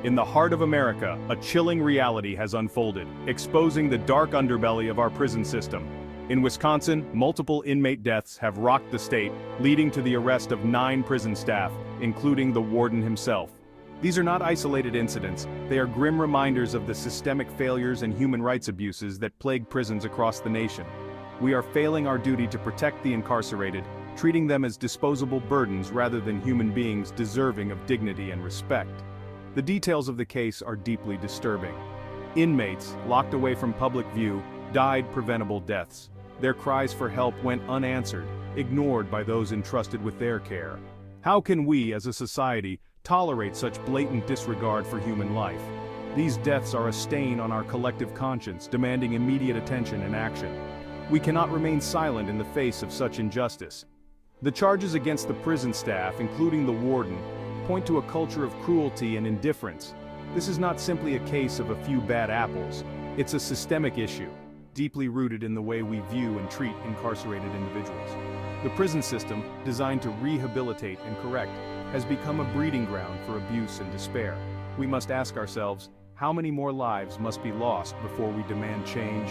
In the heart of America, a chilling reality has unfolded, exposing the dark underbelly of our prison system. In Wisconsin, multiple inmate deaths have rocked the state, leading to the arrest of 9 prison staff, including the warden himself. These are not isolated incidents, they are grim reminders of the systemic failures and human rights abuses that plague prisons across the nation. We are failing our duty to protect the incarcerated, treating them as disposable burdens rather than human beings deserving of dignity and respect. The details of the case are deeply disturbing. Inmates, locked away from public view, died preventable deaths. Their cries for help went unanswered, ignored by those entrusted with their care. How can we, as a society, tolerate such blatant disregard for human life? These deaths are a stain on our collective conscience, demanding immediate attention and action. We cannot remain silent in the face of such injustice. The charges against the prison staff, including the warden, point to a culture of cruelty and indifference. This is not simply a case of a few bad apples. It's a systemic issue, deeply rooted in the way we view and treat incarcerated individuals. The prison system, designed to rehabilitate and correct, has become a breeding ground for abuse and despair. We must ask ourselves, how many more lives must be lost before we demand change?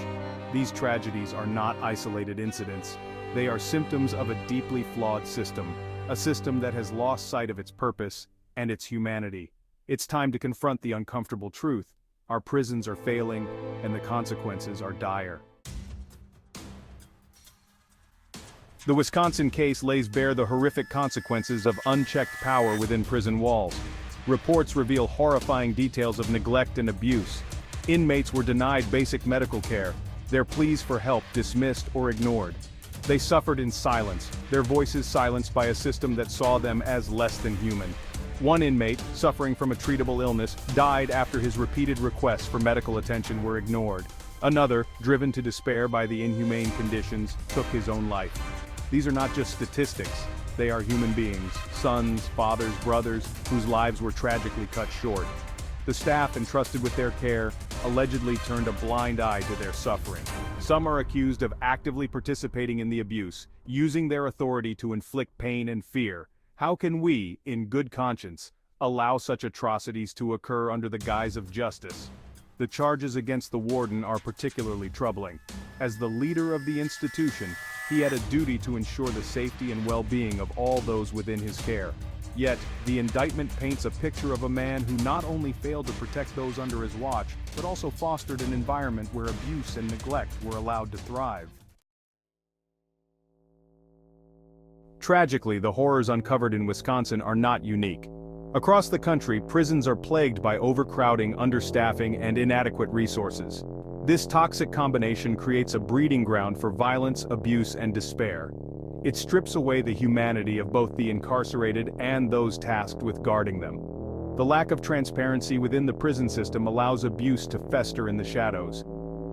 These tragedies are not isolated incidents. They are symptoms of a deeply flawed system, a system that has lost sight of its purpose and its humanity. It's time to confront the uncomfortable truth. Our prisons are failing, and the consequences are dire. The Wisconsin case lays bare the horrific consequences of unchecked power within prison walls. Reports reveal horrifying details of neglect and abuse. Inmates were denied basic medical care, their pleas for help dismissed or ignored. They suffered in silence, their voices silenced by a system that saw them as less than human. One inmate, suffering from a treatable illness, died after his repeated requests for medical attention were ignored. Another, driven to despair by the inhumane conditions, took his own life. These are not just statistics, they are human beings, sons, fathers, brothers, whose lives were tragically cut short. The staff entrusted with their care allegedly turned a blind eye to their suffering. Some are accused of actively participating in the abuse, using their authority to inflict pain and fear. How can we, in good conscience, allow such atrocities to occur under the guise of justice? The charges against the warden are particularly troubling. As the leader of the institution, he had a duty to ensure the safety and well-being of all those within his care. Yet, the indictment paints a picture of a man who not only failed to protect those under his watch, but also fostered an environment where abuse and neglect were allowed to thrive. Tragically, the horrors uncovered in Wisconsin are not unique. Across the country, prisons are plagued by overcrowding, understaffing, and inadequate resources. This toxic combination creates a breeding ground for violence, abuse, and despair. It strips away the humanity of both the incarcerated and those tasked with guarding them. The lack of transparency within the prison system allows abuse to fester in the shadows.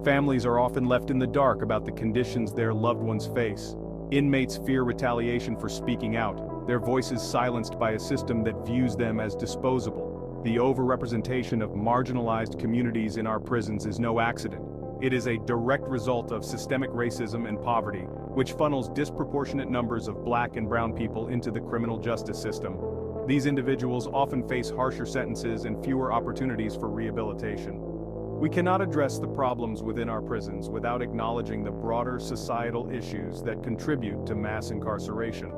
Families are often left in the dark about the conditions their loved ones face. Inmates fear retaliation for speaking out, their voices silenced by a system that views them as disposable. The overrepresentation of marginalized communities in our prisons is no accident. It is a direct result of systemic racism and poverty, which funnels disproportionate numbers of Black and brown people into the criminal justice system. These individuals often face harsher sentences and fewer opportunities for rehabilitation. We cannot address the problems within our prisons without acknowledging the broader societal issues that contribute to mass incarceration.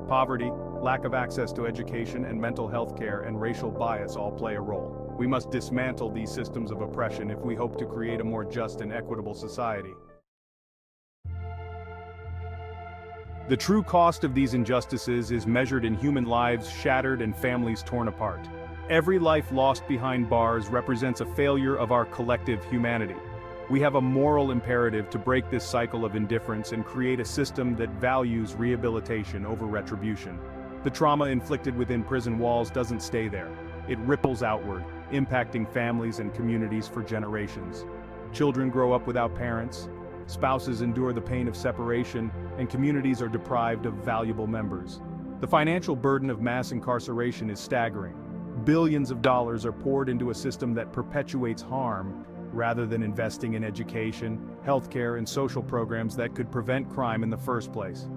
Poverty, lack of access to education and mental health care, and racial bias all play a role. We must dismantle these systems of oppression if we hope to create a more just and equitable society. The true cost of these injustices is measured in human lives shattered and families torn apart. Every life lost behind bars represents a failure of our collective humanity. We have a moral imperative to break this cycle of indifference and create a system that values rehabilitation over retribution. The trauma inflicted within prison walls doesn't stay there. It ripples outward, impacting families and communities for generations. Children grow up without parents, spouses endure the pain of separation, and communities are deprived of valuable members. The financial burden of mass incarceration is staggering. Billions of dollars are poured into a system that perpetuates harm, rather than investing in education, healthcare, and social programs that could prevent crime in the first place.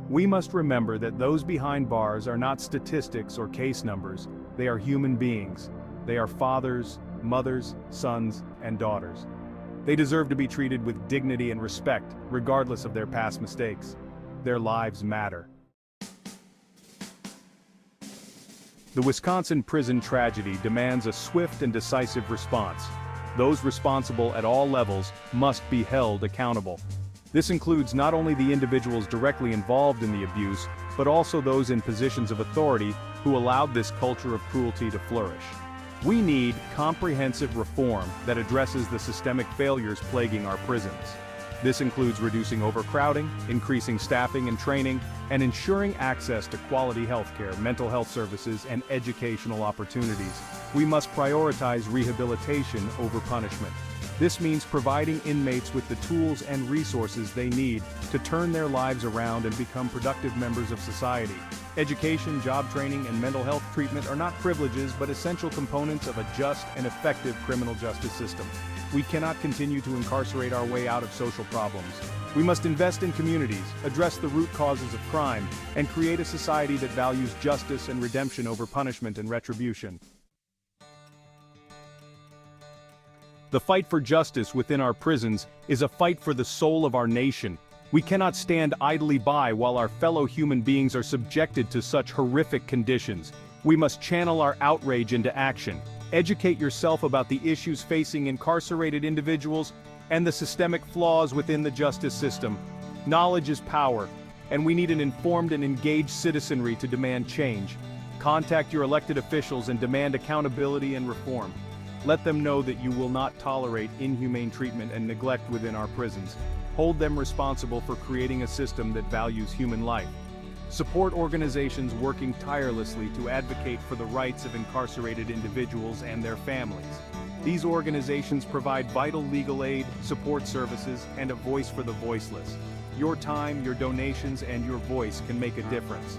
We must remember that those behind bars are not statistics or case numbers, they are human beings. They are fathers, mothers, sons, and daughters. They deserve to be treated with dignity and respect, regardless of their past mistakes. Their lives matter. The Wisconsin prison tragedy demands a swift and decisive response. Those responsible at all levels must be held accountable. This includes not only the individuals directly involved in the abuse, but also those in positions of authority who allowed this culture of cruelty to flourish. We need comprehensive reform that addresses the systemic failures plaguing our prisons. This includes reducing overcrowding, increasing staffing and training, and ensuring access to quality healthcare, mental health services, and educational opportunities. We must prioritize rehabilitation over punishment. This means providing inmates with the tools and resources they need to turn their lives around and become productive members of society. Education, job training, and mental health treatment are not privileges but essential components of a just and effective criminal justice system. We cannot continue to incarcerate our way out of social problems. We must invest in communities, address the root causes of crime, and create a society that values justice and redemption over punishment and retribution. The fight for justice within our prisons is a fight for the soul of our nation. We cannot stand idly by while our fellow human beings are subjected to such horrific conditions. We must channel our outrage into action. Educate yourself about the issues facing incarcerated individuals and the systemic flaws within the justice system. Knowledge is power, and we need an informed and engaged citizenry to demand change. Contact your elected officials and demand accountability and reform. Let them know that you will not tolerate inhumane treatment and neglect within our prisons. Hold them responsible for creating a system that values human life. Support organizations working tirelessly to advocate for the rights of incarcerated individuals and their families. These organizations provide vital legal aid, support services, and a voice for the voiceless. Your time, your donations, and your voice can make a difference.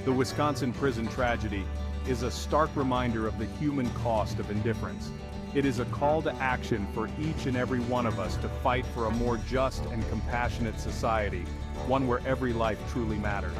The Wisconsin prison tragedy is a stark reminder of the human cost of indifference. It is a call to action for each and every one of us to fight for a more just and compassionate society, one where every life truly matters.